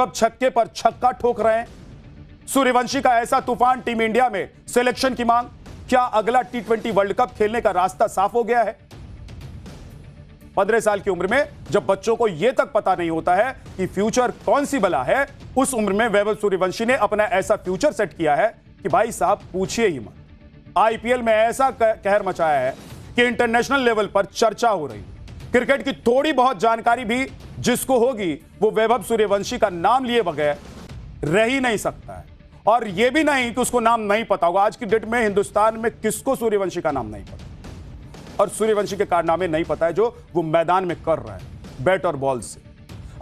अब छक्के पर छक्का ठोक रहे हैं। सूर्यवंशी का ऐसा तूफान, टीम इंडिया में सिलेक्शन की मांग। क्या अगला T20 वर्ल्ड कप खेलने का रास्ता साफ हो गया है? 15 साल की उम्र में जब बच्चों को यह तक पता नहीं होता है कि फ्यूचर कौन सी बला है, उस उम्र में वैभव सूर्यवंशी ने अपना ऐसा फ्यूचर सेट किया है कि भाई साहब पूछिए ही मत। आईपीएल में ऐसा कहर मचाया है कि इंटरनेशनल लेवल पर चर्चा हो रही है। क्रिकेट की थोड़ी बहुत जानकारी भी जिसको होगी वो वैभव सूर्यवंशी का नाम लिए बगैर रह ही नहीं सकता है। और यह भी नहीं कि उसको नाम नहीं पता होगा। आज की डेट में हिंदुस्तान में किसको सूर्यवंशी का नाम नहीं पता, और सूर्यवंशी के कारनामे नहीं पता है जो वो मैदान में कर रहा है बैट और बॉल से।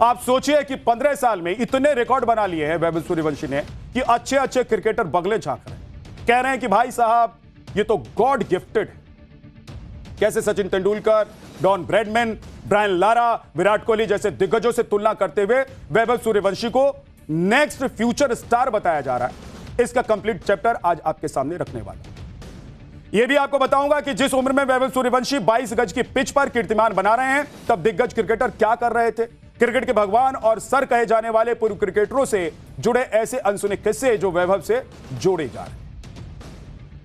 आप सोचिए कि 15 साल में इतने रिकॉर्ड बना लिए हैं वैभव सूर्यवंशी ने कि अच्छे अच्छे क्रिकेटर बगले झांक रहे हैं, कह रहे हैं कि भाई साहब ये तो गॉड गिफ्टेड है। कैसे Sachin Tendulkar, Don Bradman, Brian Lara, Virat Kohli जैसे दिग्गजों से तुलना करते हुए वैभव सूर्यवंशी को नेक्स्ट फ्यूचर स्टार बताया जा रहा है। इसका कंप्लीट चैप्टर आज आपके सामने रखने वाला है। यह भी आपको बताऊंगा कि जिस उम्र में वैभव सूर्यवंशी 22 गज की पिच पर कीर्तिमान बना रहे हैं, तब दिग्गज क्रिकेटर क्या कर रहे थे। क्रिकेट के भगवान और सर कहे जाने वाले पूर्व क्रिकेटरों से जुड़े ऐसे अनसुने किस्से जो वैभव से जोड़े जा रहे हैं।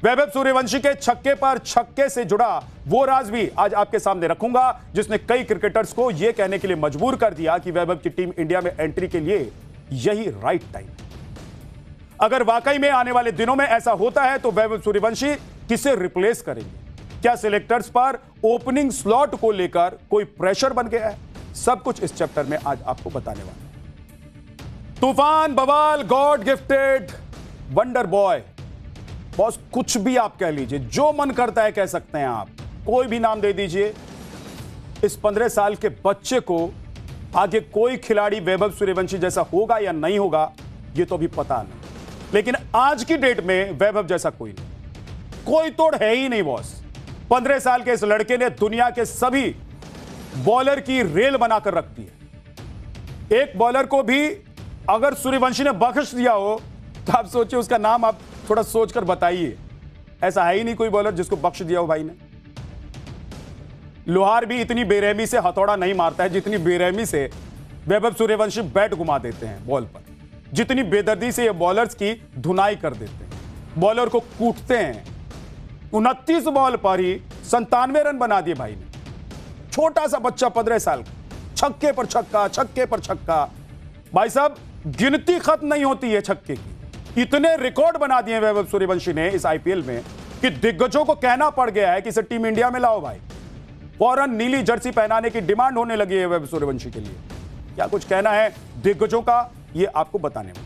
वैभव सूर्यवंशी के छक्के पर छक्के से जुड़ा वो राज भी आज आपके सामने रखूंगा, जिसने कई क्रिकेटर्स को यह कहने के लिए मजबूर कर दिया कि वैभव की टीम इंडिया में एंट्री के लिए यही राइट टाइम है। अगर वाकई में आने वाले दिनों में ऐसा होता है तो वैभव सूर्यवंशी किसे रिप्लेस करेंगे? क्या सिलेक्टर्स पर ओपनिंग स्लॉट को लेकर कोई प्रेशर बन गया है? सब कुछ इस चैप्टर में आज आपको बताने वाला हूं। तूफान, बवाल, God gifted, wonder boy, boss कुछ भी आप कह लीजिए, जो मन करता है कह सकते हैं आप, कोई भी नाम दे दीजिए। इस 15 साल के बच्चे को आगे कोई खिलाड़ी वैभव सूर्यवंशी जैसा होगा या नहीं होगा ये तो अभी पता नहीं, लेकिन आज की डेट में वैभव जैसा कोई नहीं, कोई तोड़ है ही नहीं बॉस। 15 साल के इस लड़के ने दुनिया के सभी बॉलर की रेल बनाकर रख दी है। एक बॉलर को भी अगर सूर्यवंशी ने बख्श दिया हो तो आप सोचिए, उसका नाम आप थोड़ा सोचकर बताइए। ऐसा है ही नहीं कोई बॉलर जिसको बख्श दिया हो भाई ने। लोहार भी इतनी बेरहमी से हथौड़ा नहीं मारता है जितनी बेरहमी से वैभव सूर्यवंशी बैट घुमा देते हैं बॉल पर, जितनी बेदर्दी से ये बॉलर्स की धुनाई कर देते हैं, बॉलर को कूटते हैं। 29 बॉल पर ही 97 रन बना दिए भाई ने। छोटा सा बच्चा 15 साल का, छक्के पर छक्का, छक्के पर छक्का। भाई साहब गिनती खत्म नहीं होती है छक्के की। इतने रिकॉर्ड बना दिए वैभव सूर्यवंशी ने इस आईपीएल में कि दिग्गजों को कहना पड़ गया है कि इसे टीम इंडिया में लाओ भाई। फौरन नीली जर्सी पहनाने की डिमांड होने लगी है वैभव सूर्यवंशी के लिए। क्या कुछ कहना है दिग्गजों का, ये आपको बताने में,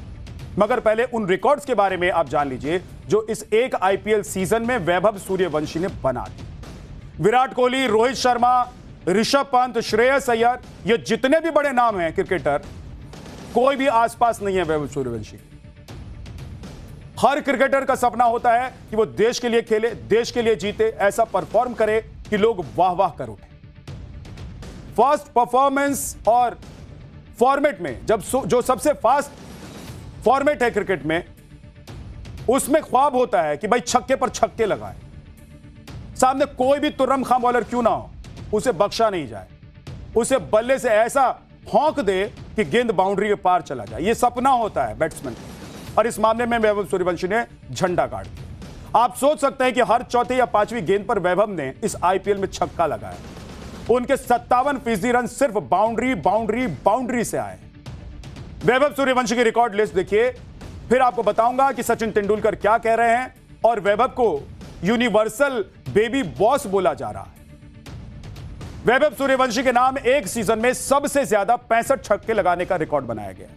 मगर पहले उन रिकॉर्ड्स के बारे में आप जान लीजिए जो इस एक आईपीएल सीजन में वैभव सूर्यवंशी ने बना दी। विराट कोहली, रोहित शर्मा, ऋषभ पंत, श्रेयस अय्यर, ये जितने भी बड़े नाम हैं क्रिकेटर, कोई भी आसपास नहीं है वैभव सूर्यवंशी। हर क्रिकेटर का सपना होता है कि वो देश के लिए खेले, देश के लिए जीते, ऐसा परफॉर्म करे कि लोग वाह वाह कर उठे। फर्स्ट परफॉर्मेंस और फॉर्मेट में जब जो सबसे फास्ट फॉर्मेट है क्रिकेट में, उसमें ख्वाब होता है कि भाई छक्के पर छक्के लगाए, सामने कोई भी तुर्रम खां बॉलर क्यों ना हो, उसे बख्शा नहीं जाए, उसे बल्ले से ऐसा हौंक दे कि गेंद बाउंड्री के पार चला जाए। यह सपना होता है बैट्समैन का, और इस मामले में वैभव सूर्यवंशी ने झंडा गाड़ दिया। आप सोच सकते हैं कि हर चौथे या पांचवी गेंद पर वैभव ने इस आईपीएल में छक्का लगाया। उनके 57% रन सिर्फ बाउंड्री बाउंड्री बाउंड्री से आए। वैभव सूर्यवंशी की रिकॉर्ड लिस्ट देखिए, फिर आपको बताऊंगा कि सचिन तेंदुलकर क्या कह रहे हैं और वैभव को यूनिवर्सल बेबी बॉस बोला जा रहा है। वैभव सूर्यवंशी के नाम एक सीजन में सबसे ज्यादा 65 छक्के लगाने का रिकॉर्ड बनाया गया है।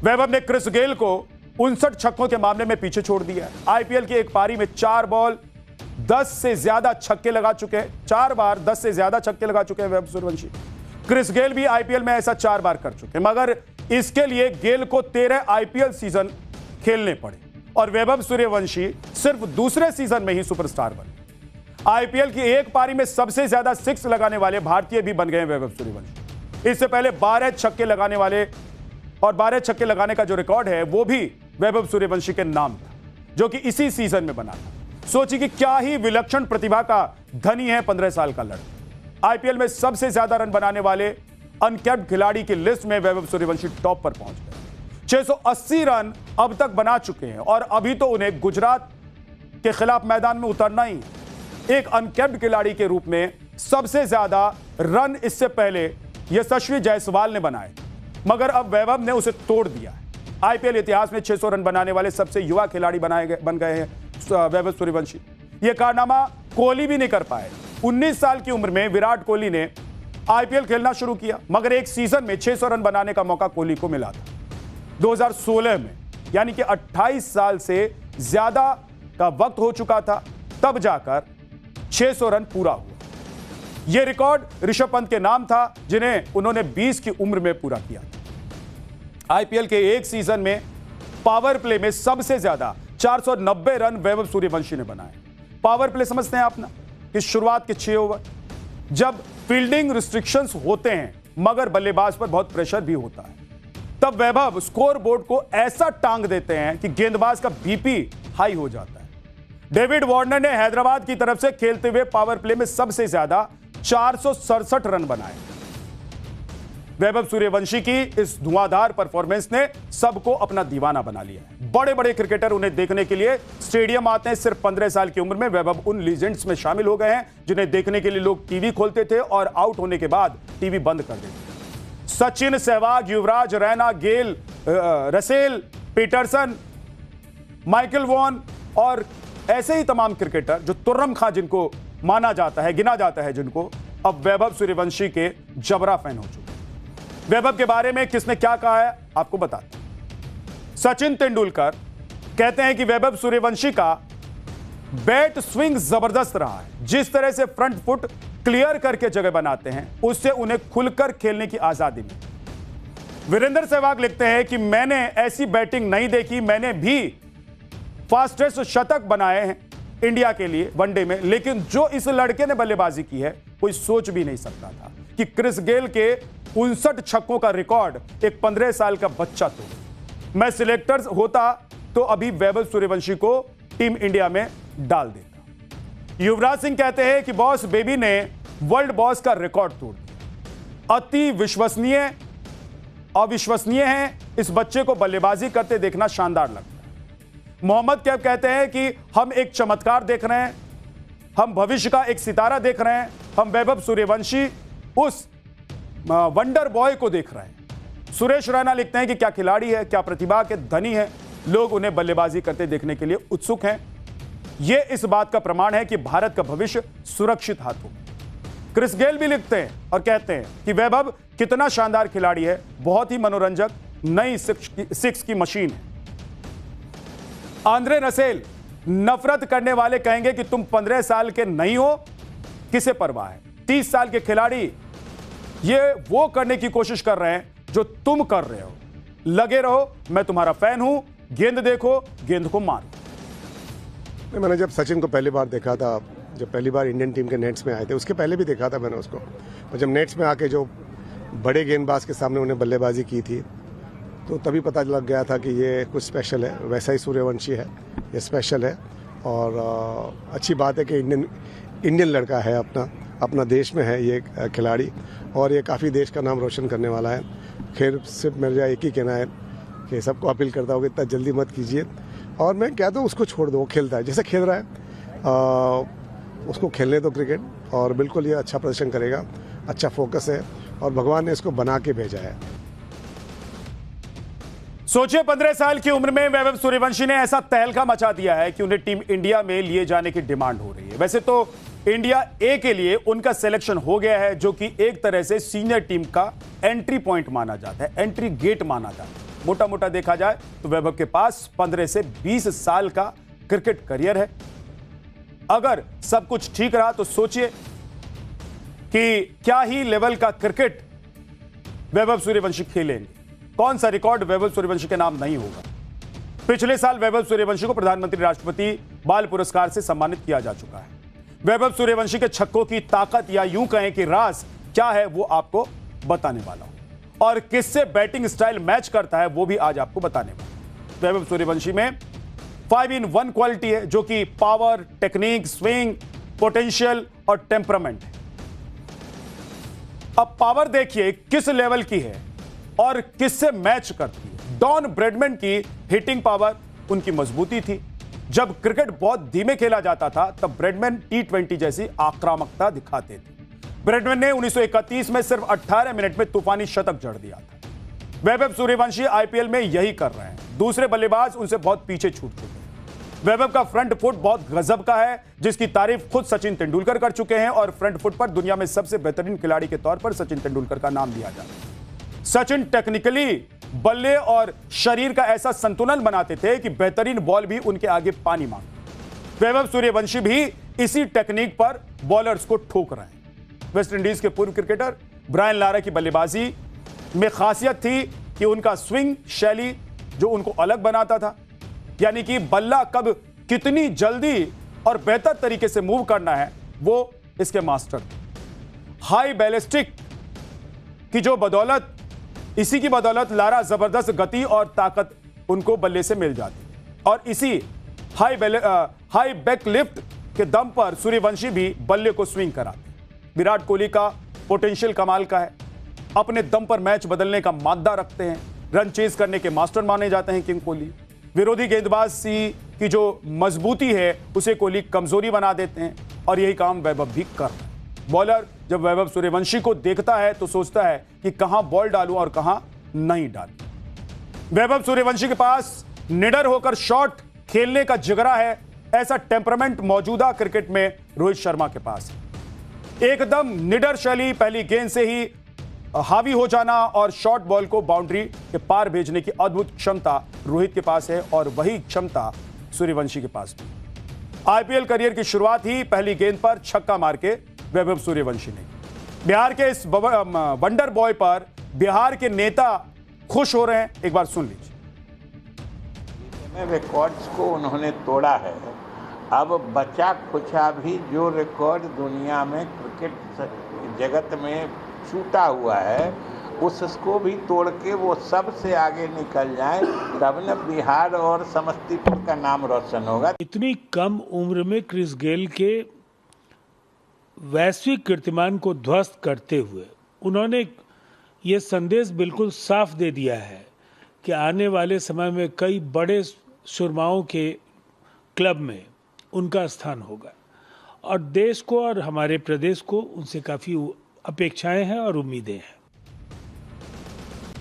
वैभव ने क्रिस गेल को 59 छक्कों के मामले में पीछे छोड़ दिया है। आईपीएल की एक पारी में 4 बॉल 10 से ज्यादा छक्के लगा चुके हैं, 4 बार 10 से ज्यादा छक्के लगा चुके हैं वैभव सूर्यवंशी। क्रिस गेल भी आईपीएल में ऐसा 4 बार कर चुके हैं, मगर इसके लिए गेल को 13 आईपीएल सीजन खेलने पड़े और वैभव सूर्यवंशी सिर्फ दूसरे सीजन में ही सुपरस्टार बने। आईपीएल की एक पारी में सबसे ज्यादा 6 लगाने वाले भारतीय भी बन गए वैभव सूर्यवंशी। इससे पहले 12 छक्के लगाने वाले और 12 छक्के लगाने का जो रिकॉर्ड है वो भी वैभव सूर्यवंशी के नाम था, जो कि इसी सीजन में बना था। सोचिए कि क्या ही विलक्षण प्रतिभा का धनी है 15 साल का लड़का। आईपीएल में सबसे ज्यादा रन बनाने वाले अनकैप्ड खिलाड़ी की लिस्ट में वैभव सूर्यवंशी टॉप पर पहुंच गए। 680 रन अब तक बना चुके हैं और अभी तो उन्हें गुजरात के खिलाफ मैदान में उतरना ही है। एक अनकैप्ड खिलाड़ी के रूप में सबसे ज्यादा रन इससे पहले यशस्वी जायसवाल ने बनाए, मगर अब वैभव ने उसे तोड़ दिया है। आईपीएल इतिहास में 600 रन बनाने वाले सबसे युवा खिलाड़ी बन गए हैं वैभव सूर्यवंशी। यह कारनामा कोहली भी नहीं कर पाए। 19 साल की उम्र में विराट कोहली ने आईपीएल खेलना शुरू किया, मगर एक सीजन में 600 रन बनाने का मौका कोहली को मिला था 2016 में, यानी कि 28 साल से ज्यादा का वक्त हो चुका था, तब जाकर 600 रन पूरा हुआ। यह रिकॉर्ड ऋषभ पंत के नाम था, जिन्हें उन्होंने 20 की उम्र में पूरा किया था। आईपीएल के एक सीजन में पावर प्ले में सबसे ज्यादा 490 रन वैभव सूर्यवंशी ने बनाए। पावर प्ले समझते हैं आप ना, कि शुरुआत के 6 ओवर जब फील्डिंग रिस्ट्रिक्शंस होते हैं मगर बल्लेबाज पर बहुत प्रेशर भी होता है, तब वैभव स्कोर बोर्ड को ऐसा टांग देते हैं कि गेंदबाज का बीपी हाई हो जाता है। डेविड वार्नर ने हैदराबाद की तरफ से खेलते हुए पावर प्ले में सबसे ज्यादा 467 रन बनाए। वैभव सूर्यवंशी की इस धुआंधार परफॉर्मेंस ने सबको अपना दीवाना बना लिया है। बड़े बड़े क्रिकेटर उन्हें देखने के लिए स्टेडियम आते हैं। सिर्फ 15 साल की उम्र में वैभव उन लीजेंड्स में शामिल हो गए हैं जिन्हें देखने के लिए लोग टीवी खोलते थे और आउट होने के बाद टीवी बंद कर देते थे। सचिन, सहवाग, युवराज, रैना, गेल, रसेल, पीटरसन, माइकल वॉन और ऐसे ही तमाम क्रिकेटर जो तुर्रम खां जिनको माना जाता है, गिना जाता है जिनको, अब वैभव सूर्यवंशी के जबरा फैन हो चुके। वैभव के बारे में किसने क्या कहा है आपको बताते हैं। सचिन तेंदुलकर कहते हैं कि वैभव सूर्यवंशी का बैट स्विंग जबरदस्त रहा है। जिस तरह से फ्रंट फुट क्लियर करके जगह बनाते हैं, उससे उन्हें खुलकर खेलने की आजादी मिली। वीरेंद्र सहवाग लिखते हैं कि मैंने ऐसी बैटिंग नहीं देखी। मैंने भी फास्टेस्ट शतक बनाए हैं इंडिया के लिए वनडे में, लेकिन जो इस लड़के ने बल्लेबाजी की है कोई सोच भी नहीं सकता था कि क्रिस गेल के 59 छक्कों का रिकॉर्ड एक 15 साल का बच्चा तोड़े। मैं सिलेक्टर्स होता तो अभी वैभव सूर्यवंशी को टीम इंडिया में डाल देता। युवराज सिंह कहते हैं कि बॉस बेबी ने वर्ल्ड बॉस का रिकॉर्ड तोड़ दिया। अति विश्वसनीय, अविश्वसनीय है। इस बच्चे को बल्लेबाजी करते देखना शानदार लगता है। मोहम्मद कैफ कहते हैं कि हम एक चमत्कार देख रहे हैं, हम भविष्य का एक सितारा देख रहे हैं। हम वैभव सूर्यवंशी उस वंडर बॉय को देख रहे हैं। सुरेश रैना लिखते हैं कि क्या खिलाड़ी है, क्या प्रतिभा के धनी है। लोग उन्हें बल्लेबाजी करते देखने के लिए उत्सुक हैं। यह इस बात का प्रमाण है कि भारत का भविष्य सुरक्षित हाथों में। क्रिस गेल भी लिखते हैं और कहते हैं कि वैभव कितना शानदार खिलाड़ी है, बहुत ही मनोरंजक, नई सिक्स की मशीन है। आंद्रे रसेल, नफरत करने वाले कहेंगे कि तुम 15 साल के नहीं हो, किसे परवाह है। 30 साल के खिलाड़ी ये वो करने की कोशिश कर रहे हैं जो तुम कर रहे हो। लगे रहो, मैं तुम्हारा फैन हूं। गेंद देखो, गेंद को मारो। मैंने जब सचिन को पहली बार देखा था, जब पहली बार इंडियन टीम के नेट्स में आए थे, उसके पहले भी देखा था मैंने उसको। और जब नेट्स में आके जो बड़े गेंदबाज के सामने उन्हें बल्लेबाजी की थी, तो तभी पता लग गया था कि ये कुछ स्पेशल है। वैसा ही सूर्यवंशी है, ये स्पेशल है। और अच्छी बात है कि इंडियन लड़का है, अपना देश में है ये खिलाड़ी, और ये काफ़ी देश का नाम रोशन करने वाला है। खैर सिर्फ मेरा एक ही कहना है कि सबको अपील करता हूँ कि इतना जल्दी मत कीजिए। और मैं कहता हूँ उसको छोड़ दो, वो खेलता है जैसे खेल रहा है, उसको खेलने दो क्रिकेट, और बिल्कुल ये अच्छा प्रदर्शन करेगा। अच्छा फोकस है और भगवान ने इसको बना के भेजा है। सोचिए 15 साल की उम्र में वैभव सूर्यवंशी ने ऐसा तहलका मचा दिया है कि उन्हें टीम इंडिया में लिए जाने की डिमांड हो रही है। वैसे तो इंडिया ए के लिए उनका सिलेक्शन हो गया है, जो कि एक तरह से सीनियर टीम का एंट्री पॉइंट माना जाता है, एंट्री गेट माना जाता है। मोटा मोटा देखा जाए तो वैभव के पास 15 से 20 साल का क्रिकेट करियर है। अगर सब कुछ ठीक रहा तो सोचिए कि क्या ही लेवल का क्रिकेट वैभव सूर्यवंशी खेलेंगे। कौन सा रिकॉर्ड वैभव सूर्यवंशी के नाम नहीं होगा। पिछले साल वैभव सूर्यवंशी को प्रधानमंत्री राष्ट्रपति बाल पुरस्कार से सम्मानित किया जा चुका है। वैभव सूर्यवंशी के छक्कों की ताकत, या यूं कहें कि राज क्या है, वो आपको बताने वाला हूं। और किससे बैटिंग स्टाइल मैच करता है वो भी आज आपको बताने वाला हूं। वैभव सूर्यवंशी में 5 in 1 क्वालिटी है, जो कि पावर, टेक्निक, स्विंग, पोटेंशियल और टेम्परामेंट है। अब पावर देखिए किस लेवल की है और किससे मैच करती है। डॉन ब्रैडमैन की हिटिंग पावर उनकी मजबूती थी। जब क्रिकेट बहुत धीमे खेला जाता था तब ब्रैडमैन T20 जैसी आक्रामकता दिखाते थे। ब्रैडमैन ने 1931 में सिर्फ 18 मिनट में तूफानी शतक जड़ दिया था। वैभव सूर्यवंशी आईपीएल में यही कर रहे हैं। दूसरे बल्लेबाज उनसे बहुत पीछे छूट चुके हैं। वैभव का फ्रंट फुट बहुत गजब का है, जिसकी तारीफ खुद सचिन तेंदुलकर कर चुके हैं और फ्रंट फुट पर दुनिया में सबसे बेहतरीन खिलाड़ी के तौर पर सचिन तेंदुलकर का नाम लिया जाता है। सचिन टेक्निकली बल्ले और शरीर का ऐसा संतुलन बनाते थे कि बेहतरीन बॉल भी उनके आगे पानी मांगती। वैभव सूर्यवंशी भी इसी टेक्निक पर बॉलर्स को ठोक रहे हैं। वेस्ट इंडीज के पूर्व क्रिकेटर ब्रायन लारा की बल्लेबाजी में खासियत थी कि उनका स्विंग शैली जो उनको अलग बनाता था, यानी कि बल्ला कब कितनी जल्दी और बेहतर तरीके से मूव करना है वो इसके मास्टर थे। हाई बैलिस्टिक की जो बदौलत, इसी की बदौलत लारा जबरदस्त गति और ताकत उनको बल्ले से मिल जाती और इसी हाई बैक लिफ्ट के दम पर सूर्यवंशी भी बल्ले को स्विंग कराते। विराट कोहली का पोटेंशियल कमाल का है, अपने दम पर मैच बदलने का मादा रखते हैं, रन चेज करने के मास्टर माने जाते हैं किंग कोहली। विरोधी गेंदबाजी की जो मजबूती है उसे कोहली कमजोरी बना देते हैं और यही काम वैभव भी कर रहे हैं। बॉलर जब वैभव सूर्यवंशी को देखता है तो सोचता है कि कहां बॉल डालूं और कहां नहीं डालूं। वैभव सूर्यवंशी के पास निडर होकर शॉट खेलने का जिगरा है, ऐसा टेम्परामेंट मौजूदा क्रिकेट में रोहित शर्मा के पास है। एकदम निडर शैली, पहली गेंद से ही हावी हो जाना और शॉर्ट बॉल को बाउंड्री के पार भेजने की अद्भुत क्षमता रोहित के पास है और वही क्षमता सूर्यवंशी के पास भी। आईपीएल करियर की शुरुआत ही पहली गेंद पर छक्का मार के वैभव सूर्यवंशी ने। बिहार के इस वंडर बॉय पर बिहार के नेता खुश हो रहे हैं, एक बार सुन लीजिए। रिकॉर्ड्स को उन्होंने तोड़ा है। अब बचा खुचा भी जो रिकॉर्ड दुनिया में क्रिकेट जगत में छूटा हुआ है उसको भी तोड़ के वो सबसे आगे निकल जाए, तब न बिहार और समस्तीपुर का नाम रोशन होगा। इतनी कम उम्र में क्रिस गेल के वैश्विक कीर्तिमान को ध्वस्त करते हुए उन्होंने ये संदेश बिल्कुल साफ दे दिया है कि आने वाले समय में कई बड़े सुरमाओं के क्लब में उनका स्थान होगा और देश को और हमारे प्रदेश को उनसे काफ़ी अपेक्षाएं हैं और उम्मीदें हैं।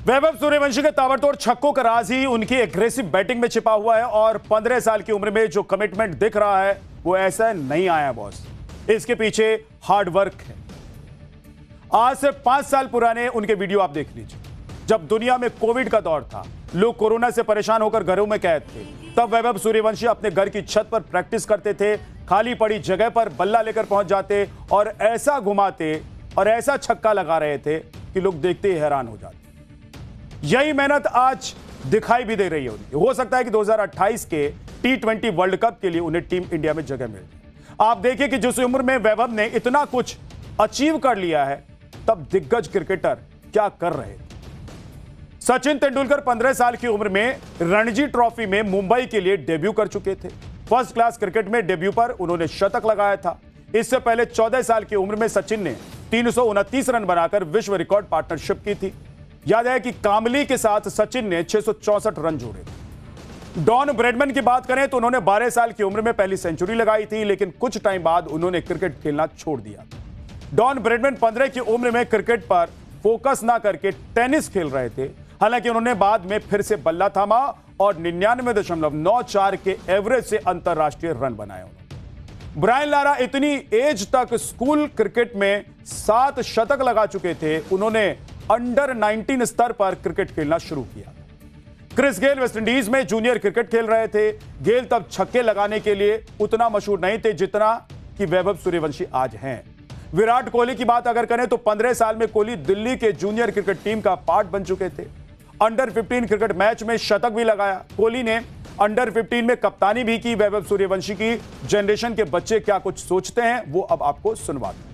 वैभव सूर्यवंशी के ताबड़तोड़ छक्कों का राज ही उनकी एग्रेसिव बैटिंग में छिपा हुआ है और 15 साल की उम्र में जो कमिटमेंट दिख रहा है वो ऐसा नहीं आया बॉस, इसके पीछे हार्ड वर्क है। आज से 5 साल पुराने उनके वीडियो आप देख लीजिए। जब दुनिया में कोविड का दौर था, लोग कोरोना से परेशान होकर घरों में कैद थे, तब वैभव सूर्यवंशी अपने घर की छत पर प्रैक्टिस करते थे। खाली पड़ी जगह पर बल्ला लेकर पहुंच जाते और ऐसा घुमाते और ऐसा छक्का लगा रहे थे कि लोग देखते ही हैरान हो जाते। यही मेहनत आज दिखाई भी दे रही है उनकी। हो सकता है कि 2028 के T20 वर्ल्ड कप के लिए उन्हें टीम इंडिया में जगह मिल जाए। आप देखिए कि जिस उम्र में वैभव ने इतना कुछ अचीव कर लिया है, तब दिग्गज क्रिकेटर क्या कर रहे थे। सचिन तेंदुलकर 15 साल की उम्र में रणजी ट्रॉफी में मुंबई के लिए डेब्यू कर चुके थे। फर्स्ट क्लास क्रिकेट में डेब्यू पर उन्होंने शतक लगाया था। इससे पहले 14 साल की उम्र में सचिन ने 329 रन बनाकर विश्व रिकॉर्ड पार्टनरशिप की थी। याद है कि कामली के साथ सचिन ने 664 रन जोड़े थे। डॉन ब्रैडमैन की बात करें तो उन्होंने 12 साल की उम्र में पहली सेंचुरी लगाई थी, लेकिन कुछ टाइम बाद उन्होंने क्रिकेट खेलना छोड़ दिया। डॉन ब्रैडमैन 15 की उम्र में क्रिकेट पर फोकस ना करके टेनिस खेल रहे थे। हालांकि उन्होंने बाद में फिर से बल्ला थामा और 99.94 के एवरेज से अंतरराष्ट्रीय रन बनाए। ब्रायन लारा इतनी एज तक स्कूल क्रिकेट में 7 शतक लगा चुके थे। उन्होंने अंडर 19 स्तर पर क्रिकेट खेलना शुरू किया। क्रिस गेल वेस्टइंडीज में जूनियर क्रिकेट खेल रहे थे। गेल तब छक्के लगाने के लिए उतना मशहूर नहीं थे जितना कि वैभव सूर्यवंशी आज हैं। विराट कोहली की बात अगर करें तो 15 साल में कोहली दिल्ली के जूनियर क्रिकेट टीम का पार्ट बन चुके थे। अंडर 15 क्रिकेट मैच में शतक भी लगाया। कोहली ने अंडर 15 में कप्तानी भी की। वैभव सूर्यवंशी की जनरेशन के बच्चे क्या कुछ सोचते हैं वो अब आपको सुनवाते हैं।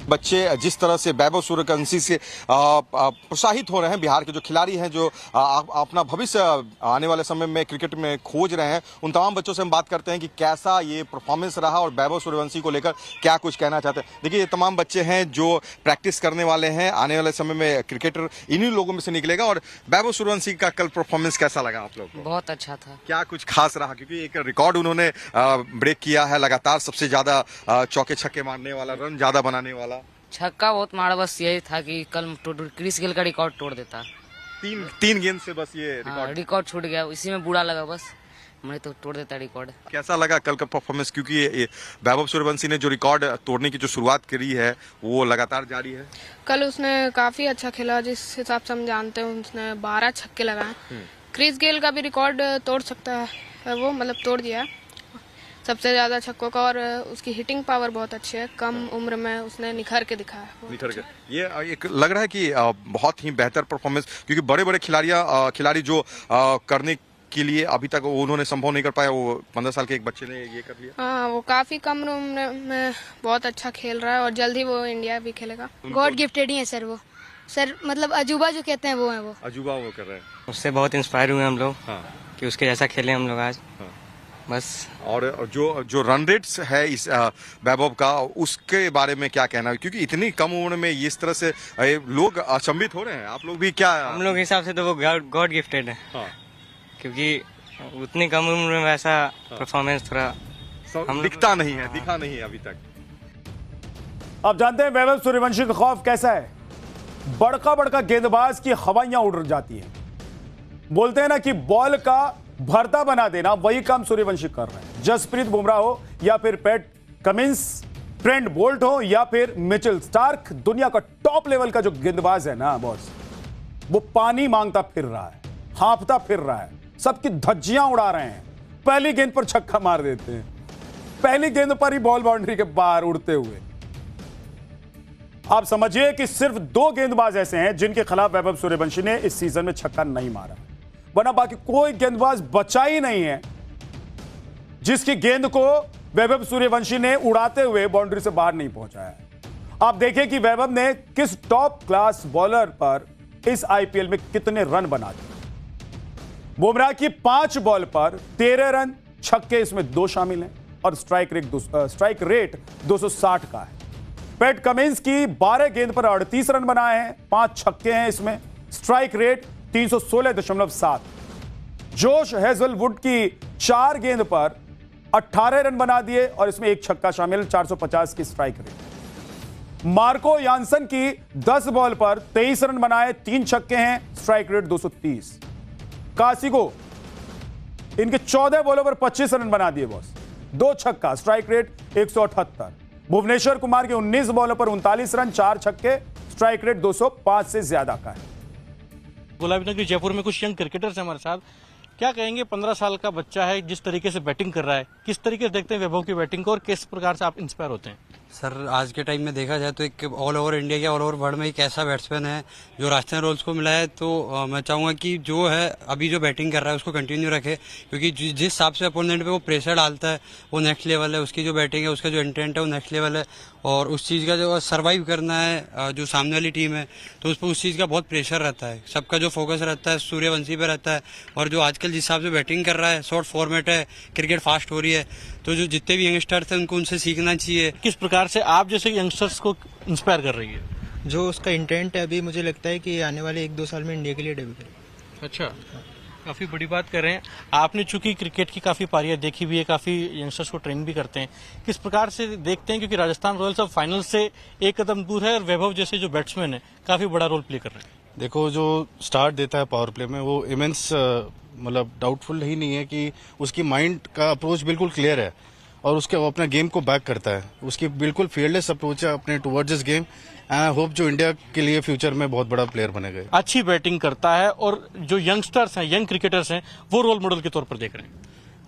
बच्चे जिस तरह से वैभव सूर्यवंशी से प्रोत्साहित हो रहे हैं, बिहार के जो खिलाड़ी हैं जो अपना भविष्य आने वाले समय में क्रिकेट में खोज रहे हैं, उन तमाम बच्चों से हम बात करते हैं कि कैसा ये परफॉर्मेंस रहा और वैभव सूर्यवंशी को लेकर क्या कुछ कहना चाहते हैं। देखिए, ये तमाम बच्चे हैं जो प्रैक्टिस करने वाले हैं, आने वाले समय में क्रिकेटर इन्हीं लोगों में से निकलेगा। और वैभव सूर्यवंशी का कल परफॉर्मेंस कैसा लगा आप लोग को? बहुत अच्छा था। क्या कुछ खास रहा, क्योंकि एक रिकॉर्ड उन्होंने ब्रेक किया है, लगातार सबसे ज्यादा चौके छक्के मारने वाला, रन ज्यादा बनाने वाला। छक्का बहुत मारा, बस यही था कि कल क्रिस गेल का रिकॉर्ड तोड़ देता। तीन गेंद से बस ये रिकॉर्ड छूट गया, इसी में बुरा लगा, बस मैं तो तोड़ देता रिकॉर्ड। कैसा लगा कल का परफॉर्मेंस, क्योंकि वैभव सूर्यवंशी ने जो रिकॉर्ड तोड़ने की जो शुरुआत करी है वो लगातार जारी है। कल उसने काफी अच्छा खेला, जिस हिसाब से हम जानते हैं उसने 12 छक्के लगाए। क्रिस गेल का भी रिकॉर्ड तोड़ सकता है वो, मतलब तोड़ दिया सबसे ज्यादा छक्कों का, और उसकी हिटिंग पावर बहुत अच्छी है। कम उम्र में उसने निखर के दिखाया। निखर के ये एक लग रहा है कि बहुत ही बेहतर परफॉर्मेंस, क्योंकि बड़े बड़े खिलाड़ी जो करने के लिए अभी तक उन्होंने संभव नहीं कर पाया, वो 15 साल के एक बच्चे ने ये कर लिया। हाँ, वो काफी कम उम्र में बहुत अच्छा खेल रहा है और जल्द ही वो इंडिया भी खेलेगा। गॉड गिफ्टेड ही है सर वो, सर मतलब अजूबा जो कहते हैं वो है, वो अजूबा वो कर रहे हैं। उससे बहुत इंस्पायर हुए हम लोग कि उसके जैसा खेले हम लोग आज। बस। और जो रन रेट्स है इस वैभव का, उसके बारे में क्या कहना है, क्योंकि इतनी कम उम्र में इस तरह से लोग अचंभित हो रहे हैं। आप लोग भी क्या? हम लोग के हिसाब से तो वो गॉड गिफ्टेड है, क्योंकि उतनी कम उम्र में वैसा परफॉर्मेंस थोड़ा दिखा नहीं है अभी तक। अब जानते हैं वैभव सूर्यवंशी का खौफ कैसा है। बड़का गेंदबाज की हवाइयां उड़ जाती हैं। बोलते हैं ना कि बॉल का भरता बना देना, वही काम सूर्यवंशी कर रहे हैं। जसप्रीत बुमराह हो या फिर पैट कमिंस, ट्रेंट बोल्ट हो या फिर मिचेल स्टार्क, दुनिया का टॉप लेवल का जो गेंदबाज है ना बॉस, वो पानी मांगता फिर रहा है, हाँफता फिर रहा है, सबकी धज्जियां उड़ा रहे हैं। पहली गेंद पर छक्का मार देते हैं, पहली गेंद पर ही बॉल बाउंड्री के बाहर उड़ते हुए। आप समझिए कि सिर्फ 2 गेंदबाज ऐसे हैं जिनके खिलाफ वैभव सूर्यवंशी ने इस सीजन में छक्का नहीं मारा, वरना बाकी कोई गेंदबाज बचा ही नहीं है जिसकी गेंद को वैभव सूर्यवंशी ने उड़ाते हुए बाउंड्री से बाहर नहीं पहुंचाया। आप देखिए कि वैभव ने किस टॉप क्लास बॉलर पर इस आईपीएल में कितने रन बना दिए। बुमराह की 5 बॉल पर 13 रन, छक्के इसमें 2 शामिल हैं और स्ट्राइक रेट 260 का है। पैट कमिंस की 12 गेंद पर 38 रन बनाए हैं, 5 छक्के हैं इसमें, स्ट्राइक रेट 316.7। जोश हेजलवुड की 4 गेंद पर 18 रन बना दिए और इसमें 1 छक्का शामिल, 450 की स्ट्राइक रेट। मार्को यानसन की 10 बॉल पर 23 रन बनाए, 3 छक्के हैं, स्ट्राइक रेट 230। कासिगो इनके 14 बॉलों पर 25 रन बना दिए बॉस, 2 छक्का, स्ट्राइक रेट 178। भुवनेश्वर कुमार के 19 बॉलों पर 39 रन, 4 छक्के, स्ट्राइक रेट 205 से ज्यादा का है। गुलाबी नगरी जयपुर में कुछ यंग क्रिकेटर्स हैं हमारे साथ। क्या कहेंगे, 15 साल का बच्चा है, जिस तरीके से बैटिंग कर रहा है, किस तरीके से देखते हैं वैभव की बैटिंग को और किस प्रकार से आप इंस्पायर होते हैं? सर, आज के टाइम में देखा जाए तो एक ऑल ओवर इंडिया या ऑल ओवर वर्ल्ड में एक ऐसा बैट्समैन है जो राजस्थान रॉयल्स को मिला है। तो मैं चाहूँगा कि जो है अभी जो बैटिंग कर रहा है उसको कंटिन्यू रखे, क्योंकि जिस हिसाब से अपोनेंट पे वो प्रेशर डालता है वो नेक्स्ट लेवल है। उसकी जो बैटिंग है, उसका जो इंटेंट है वो नेक्स्ट लेवल है, और उस चीज़ का जो सर्वाइव करना है जो सामने वाली टीम है तो उस पर उस चीज़ का बहुत प्रेशर रहता है। सबका जो फोकस रहता है सूर्यवंशी पे रहता है, और जो आजकल जिस हिसाब से बैटिंग कर रहा है, शॉर्ट फॉर्मेट है, क्रिकेट फास्ट हो रही है, तो जो जितने भी यंगस्टर्स हैं उनको उनसे सीखना चाहिए। किस प्रकार से आप जैसे यंगस्टर्स को इंस्पायर कर रही है? जो उसका इंटेंट है, अभी मुझे लगता है कि आने वाले 1-2 साल में इंडिया के लिए डेब्यू करेगा। अच्छा, काफ़ी बड़ी बात कर रहे हैं आपने, चूंकि क्रिकेट की काफ़ी पारियां देखी भी है, काफ़ी यंगस्टर्स को ट्रेन भी करते हैं, किस प्रकार से देखते हैं, क्योंकि राजस्थान रॉयल्स अब फाइनल से एक कदम दूर है और वैभव जैसे जो बैट्समैन है काफ़ी बड़ा रोल प्ले कर रहे हैं? देखो, जो स्टार्ट देता है पावर प्ले में वो इमेंस मतलब डाउटफुल ही नहीं है कि उसकी माइंड का अप्रोच बिल्कुल क्लियर है और उसके वो अपना गेम को बैक करता है। उसकी बिल्कुल फियरलेस अप्रोच है अपने towards this game, and I hope जो इंडिया के लिए फ्यूचर में बहुत बड़ा प्लेयर बनेगा। अच्छी बैटिंग करता है और जो यंगस्टर्स हैं, यंग क्रिकेटर्स हैं, वो रोल मॉडल के तौर पर देख रहे हैं।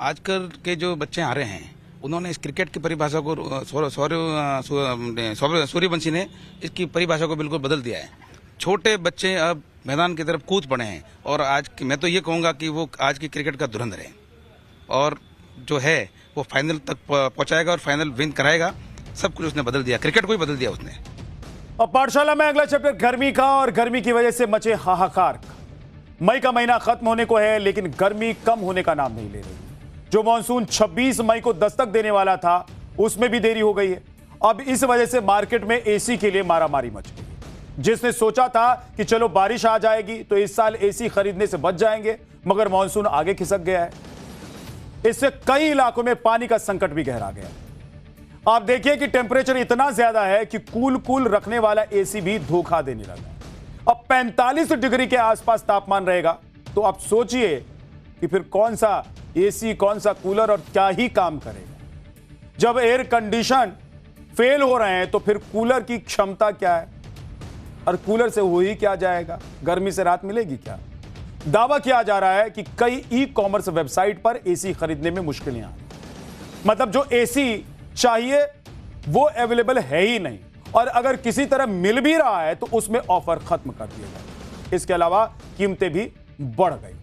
आजकल के जो बच्चे आ रहे हैं उन्होंने इस क्रिकेट की परिभाषा को, सूर्यवंशी ने इसकी परिभाषा को बिल्कुल बदल दिया है। छोटे बच्चे अब मैदान की तरफ कूद पड़े हैं और आज मैं तो ये कहूँगा कि वो आज की क्रिकेट का धुरंधर है और जो है वो फाइनल तक पहुंचाएगा और फाइनल विन कराएगा। सब कुछ उसने बदल दिया, क्रिकेट को ही बदल दिया उसने। और पाठशाला में अगला चैप्टर गर्मी का, और गर्मी की वजह से मचे हाहाकार का। मई का महीना खत्म होने को है, लेकिन गर्मी कम होने का नाम नहीं ले रही। जो मानसून 26 मई को दस्तक देने वाला था, उसमें भी देरी हो गई है। अब इस वजह से मार्केट में एसी के लिए मारामारी मच गई। जिसने सोचा था कि चलो बारिश आ जाएगी तो इस साल एसी खरीदने से बच जाएंगे, मगर मानसून आगे खिसक गया है। इससे कई इलाकों में पानी का संकट भी गहरा गया। आप देखिए कि टेम्परेचर इतना ज्यादा है कि कूल रखने वाला एसी भी धोखा देने लगा। अब 45 डिग्री के आसपास तापमान रहेगा, तो आप सोचिए कि फिर कौन सा एसी, कौन सा कूलर और क्या ही काम करेगा। जब एयर कंडीशन फेल हो रहे हैं तो फिर कूलर की क्षमता क्या है, और कूलर से हो ही क्या जाएगा, गर्मी से राहत मिलेगी क्या। दावा किया जा रहा है कि कई ई कॉमर्स वेबसाइट पर एसी खरीदने में मुश्किलें आ रही, मतलब जो एसी चाहिए वो अवेलेबल है ही नहीं, और अगर किसी तरह मिल भी रहा है तो उसमें ऑफर खत्म कर दिए गए। इसके अलावा कीमतें भी बढ़ गई।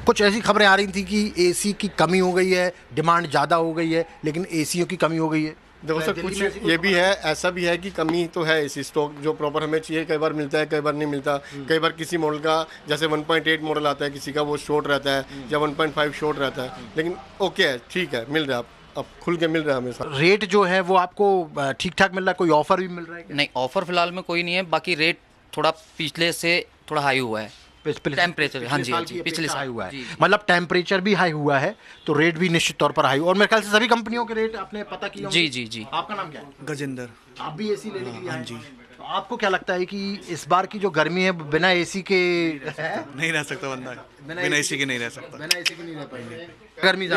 कुछ ऐसी खबरें आ रही थी कि एसी की कमी हो गई है, डिमांड ज़्यादा हो गई है, लेकिन एसीओ की कमी हो गई है। देखो सर, कुछ ये भी है, ऐसा भी है कि कमी तो है एसी स्टॉक जो प्रॉपर हमें चाहिए, कई बार मिलता है, कई बार नहीं मिलता। कई बार किसी मॉडल का जैसे 1.8 मॉडल आता है, किसी का वो शॉर्ट रहता है, या 1.5 शॉर्ट रहता है, लेकिन ओके है, ठीक है, मिल रहा है, अब खुल के मिल रहा है हमेशा। रेट जो है वो आपको ठीक ठाक मिल रहा है? कोई ऑफर भी मिल रहा है? नहीं, ऑफर फिलहाल में कोई नहीं है, बाकी रेट थोड़ा पिछले से थोड़ा हाई हुआ है। टेम्परेचर, हाँ जी, पिछले साल हाई हुआ है, मतलब टेम्परेचर भी हाई हुआ है तो रेट भी निश्चित तौर पर हाई। और मेरे ख्याल से सभी कंपनियों के रेट आपने पता किया? जी जी जी। आपका नाम क्या है? गजेंद्र। आप भी एसी लेने के लिए? हाँ जी। तो आपको क्या लगता है कि इस बार की जो गर्मी है बिना एसी के नहीं रह सकता बंदा, बिना एसी के नहीं रह सकता। बिना एसी के नहीं रह पाएंगे, गर्मी